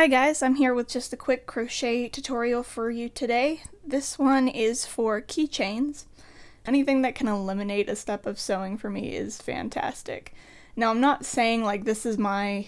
Hi guys, I'm here with just a quick crochet tutorial for you today. This one is for keychains. Anything that can eliminate a step of sewing for me is fantastic. Now I'm not saying like this is my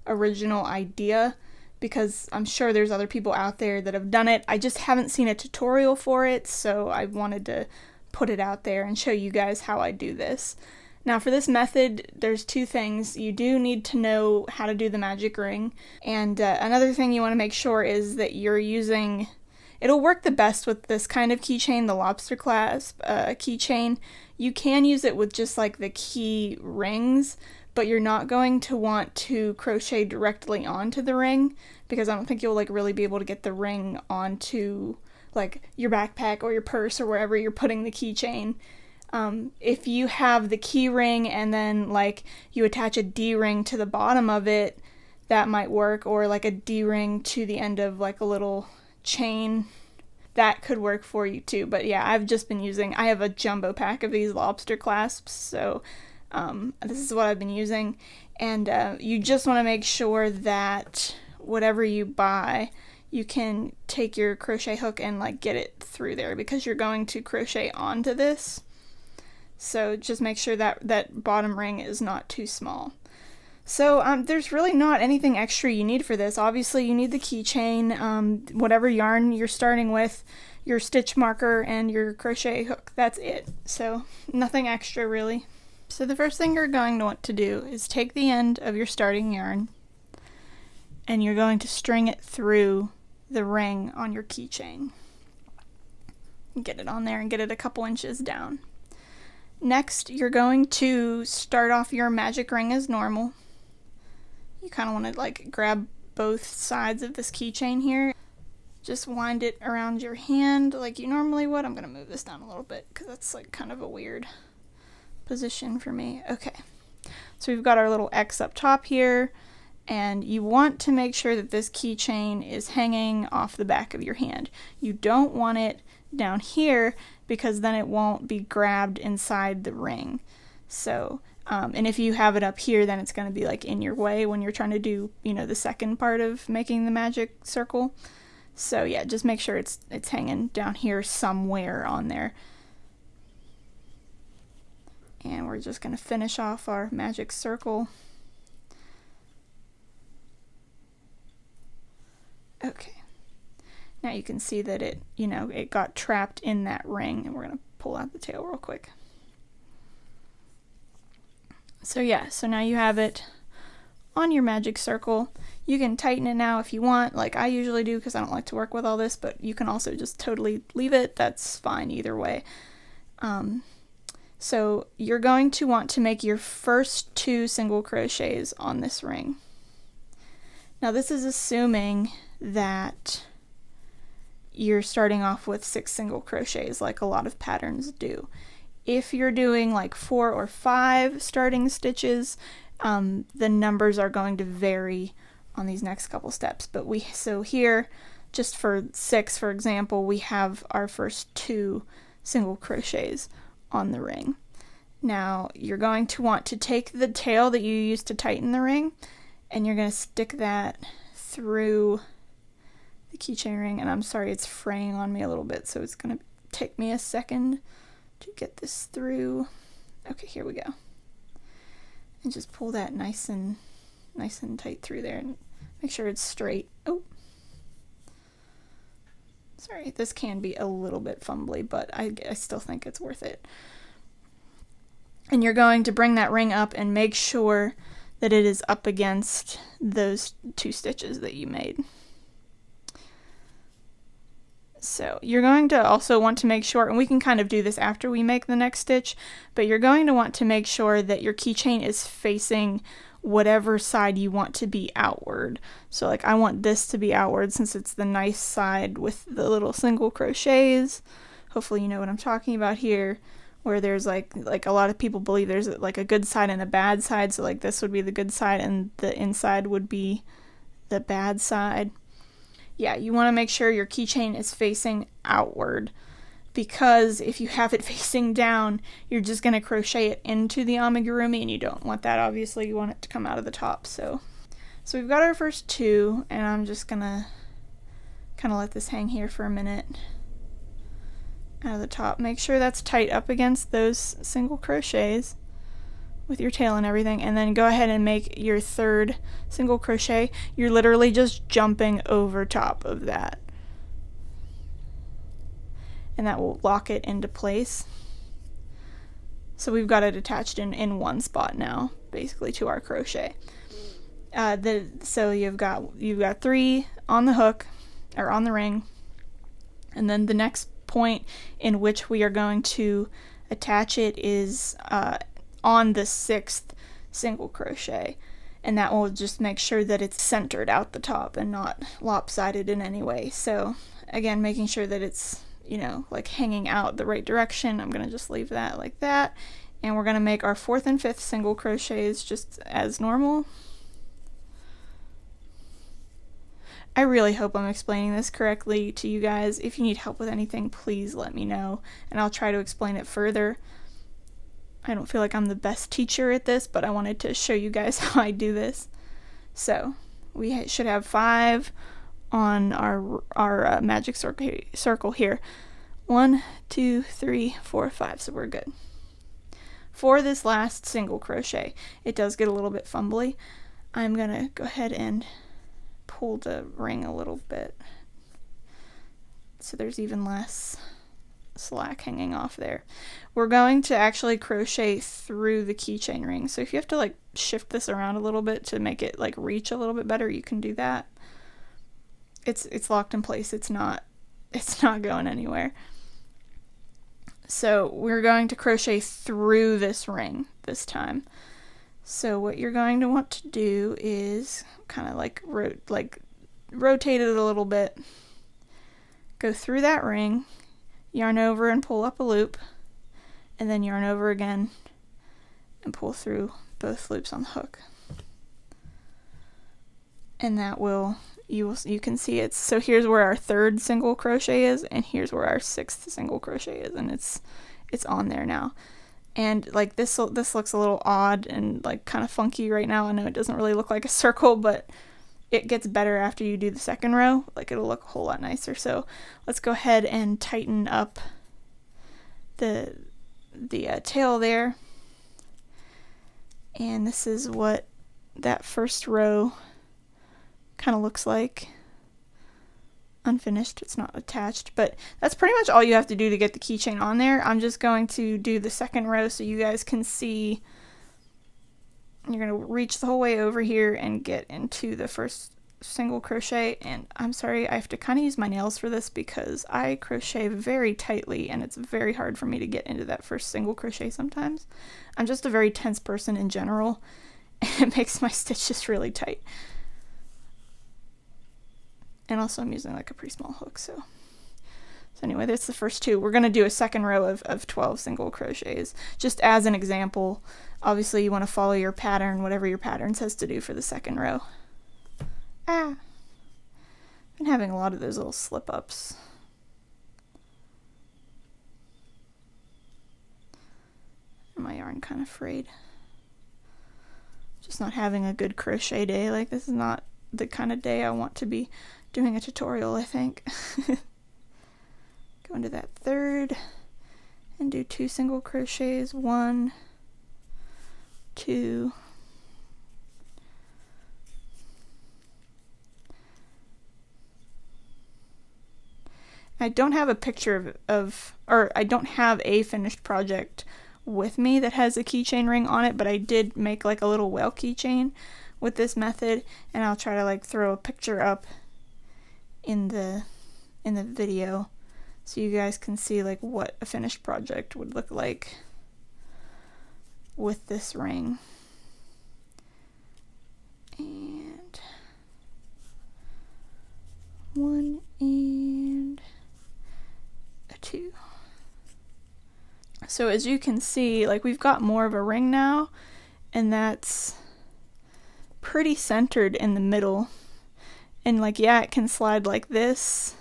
original idea because I'm sure there's other people out there that have done it. I just haven't seen a tutorial for it, so I wanted to put it out there and show you guys how I do this. Now for this method, there's two things. You do need to know how to do the magic ring, and another thing you want to make sure is that you're using, it'll work the best with this kind of keychain, the lobster clasp keychain. You can use it with just like the key rings, but you're not going to want to crochet directly onto the ring because I don't think you'll like really be able to get the ring onto like your backpack or your purse or wherever you're putting the keychain. If you have the key ring and then like you attach a D-ring to the bottom of it, that might work, or like a D-ring to the end of like a little chain, that could work for you too. But yeah, I've just been using, I have a jumbo pack of these lobster clasps, so this is what I've been using. And you just want to make sure that whatever you buy, you can take your crochet hook and like get it through there because you're going to crochet onto this. So just make sure that that bottom ring is not too small. So there's really not anything extra you need for this. Obviously you need the keychain, whatever yarn you're starting with, your stitch marker, and your crochet hook. That's it. So nothing extra really. So the first thing you're going to want to do is take the end of your starting yarn and you're going to string it through the ring on your keychain. Get it on there and get it a couple inches down. Next, you're going to start off your magic ring as normal. You kind of want to like grab both sides of this keychain here. Just wind it around your hand like you normally would. I'm going to move this down a little bit because that's like kind of a weird position for me. Okay, so we've got our little X up top here, and you want to make sure that this keychain is hanging off the back of your hand. You don't want it down here because then it won't be grabbed inside the ring. So, and if you have it up here, then it's going to be like in your way when you're trying to do, you know, the second part of making the magic circle. So yeah, just make sure it's hanging down here somewhere on there. And we're just going to finish off our magic circle. Okay. Now you can see that it, you know, it got trapped in that ring, and we're going to pull out the tail real quick. So yeah, so now you have it on your magic circle. You can tighten it now if you want, like I usually do because I don't like to work with all this, but you can also just totally leave it. That's fine either way. So you're going to want to make your first 2 single crochets on this ring. Now this is assuming that you're starting off with 6 single crochets like a lot of patterns do. If you're doing like 4 or 5 starting stitches, the numbers are going to vary on these next couple steps. But so here, just for 6 for example, we have our first 2 single crochets on the ring. Now you're going to want to take the tail that you used to tighten the ring, and you're going to stick that through the keychain ring, and I'm sorry it's fraying on me a little bit, so it's going to take me a second to get this through. Okay, here we go. And just pull that nice and tight through there, and make sure it's straight. Oh, sorry, this can be a little bit fumbly, but I still think it's worth it. And you're going to bring that ring up and make sure that it is up against those 2 stitches that you made. So you're going to also want to make sure, and we can kind of do this after we make the next stitch, but you're going to want to make sure that your keychain is facing whatever side you want to be outward. So like I want this to be outward since it's the nice side with the little single crochets. Hopefully you know what I'm talking about here, where there's like a lot of people believe there's like a good side and a bad side. So like this would be the good side and the inside would be the bad side. Yeah, you want to make sure your keychain is facing outward, because if you have it facing down, you're just going to crochet it into the amigurumi, and you don't want that, obviously. You want it to come out of the top. So So we've got our first 2, and I'm just gonna kind of let this hang here for a minute out of the top. Make sure that's tight up against those single crochets with your tail and everything, and then go ahead and make your 3rd single crochet. You're literally just jumping over top of that, and that will lock it into place. So we've got it attached in one spot now, basically, to our crochet. So you've got 3 on the hook, or on the ring, and then the next point in which we are going to attach it is on the 6th single crochet, and that will just make sure that it's centered out the top and not lopsided in any way. So again, making sure that it's, you know, like hanging out the right direction. I'm gonna just leave that like that, and we're gonna make our 4th and 5th single crochets just as normal. I really hope I'm explaining this correctly to you guys. If you need help with anything, please let me know, and I'll try to explain it further. I don't feel like I'm the best teacher at this, but I wanted to show you guys how I do this. So we should have 5 on our magic circle here. 1, 2, 3, 4, 5, so we're good. For this last single crochet, it does get a little bit fumbly. I'm gonna go ahead and pull the ring a little bit so there's even less slack hanging off there. We're going to actually crochet through the keychain ring, so if you have to like shift this around a little bit to make it like reach a little bit better, you can do that. It's locked in place. It's not going anywhere. So we're going to crochet through this ring this time. So what you're going to want to do is kind of like rotate it a little bit, go through that ring, yarn over and pull up a loop, and then yarn over again and pull through both loops on the hook. And that will, you can see it's, so here's where our 3rd single crochet is, and here's where our 6th single crochet is, and it's on there now. And like this looks a little odd and like kind of funky right now. I know it doesn't really look like a circle, but it gets better after you do the 2nd row. Like it'll look a whole lot nicer. So let's go ahead and tighten up the tail there. And this is what that first row kind of looks like. Unfinished, it's not attached, but that's pretty much all you have to do to get the keychain on there. I'm just going to do the 2nd row so you guys can see. You're going to reach the whole way over here and get into the first single crochet, and I'm sorry, I have to kind of use my nails for this because I crochet very tightly and it's very hard for me to get into that first single crochet sometimes. I'm just a very tense person in general, and it makes my stitches really tight. And also I'm using like a pretty small hook, so anyway, that's the first 2. We're going to do a 2nd row of 12 single crochets, just as an example. Obviously you want to follow your pattern, whatever your pattern says to do for the 2nd row. Been having a lot of those little slip-ups. My yarn kind of frayed. Just not having a good crochet day. Like, this is not the kind of day I want to be doing a tutorial, I think. Go into that 3rd and do 2 single crochets. 1, 2, I don't have a picture or I don't have a finished project with me that has a keychain ring on it, but I did make like a little whale keychain with this method, and I'll try to like throw a picture up in the video so you guys can see like what a finished project would look like with this ring. And 1 and a 2. So as you can see, like, we've got more of a ring now, and that's pretty centered in the middle. And like, yeah, it can slide like this,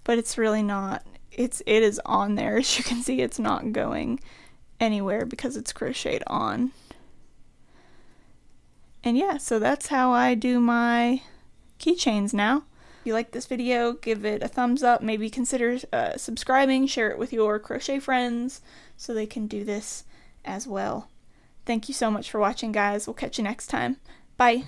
but it's really not. It is on there. As you can see, it's not going anywhere because it's crocheted on. And yeah, so that's how I do my keychains now. If you like this video, give it a thumbs up, maybe consider subscribing, share it with your crochet friends so they can do this as well. Thank you so much for watching, guys. We'll catch you next time. Bye!